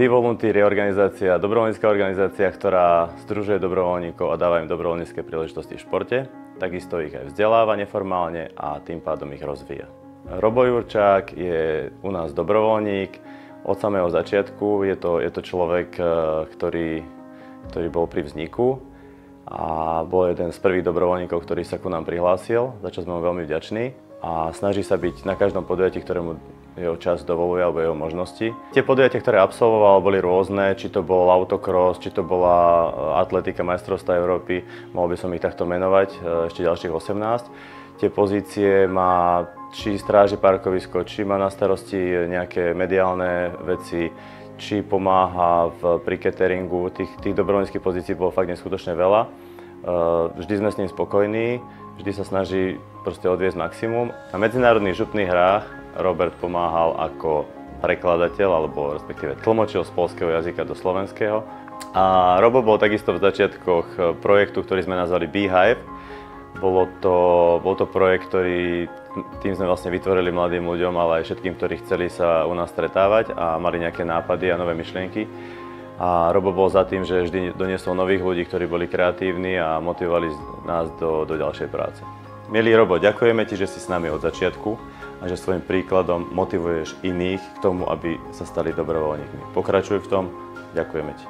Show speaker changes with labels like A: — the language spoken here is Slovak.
A: Be-Volunteer je organizácia, dobrovoľnícka organizácia, ktorá združuje dobrovoľníkov a dáva im dobrovoľnícke príležitosti v športe. Takisto ich aj vzdeláva neformálne a tým pádom ich rozvíja. Robo Jurčák je u nás dobrovoľník od samého začiatku. Je to človek, ktorý bol pri vzniku a bol jeden z prvých dobrovoľníkov, ktorý sa ku nám prihlásil, za čo sme mu veľmi vďační a snaží sa byť na každom podujatí, ktorému jeho čas dovoluje alebo jeho možnosti. Tie podujatia, ktoré absolvoval, boli rôzne, či to bol autocross, či to bola atletika majstrovstvá Európy, mohol by som ich takto menovať, ešte ďalších 18. Tie pozície má či stráži parkovisko, či má na starosti nejaké mediálne veci, či pomáha pri cateringu. Tých dobrovoľníckych pozícií bolo fakt neskutočne veľa. Vždy sme s ním spokojní, vždy sa snaží proste odviesť maximum. Na medzinárodných župných hrách Robert pomáhal ako prekladateľ, alebo respektíve tlmočil z poľského jazyka do slovenského. A Robo bol takisto v začiatkoch projektu, ktorý sme nazvali Beehive. Bol to projekt, tým sme vlastne vytvorili mladým ľuďom, ale aj všetkým, ktorí chceli sa u nás stretávať a mali nejaké nápady a nové myšlienky. A Robo bol za tým, že vždy doniesol nových ľudí, ktorí boli kreatívni a motivovali nás do ďalšej práce. Milý Robo, ďakujeme ti, že si s nami od začiatku a že svojím príkladom motivuješ iných k tomu, aby sa stali dobrovoľníkmi. Pokračuj v tom, ďakujeme ti.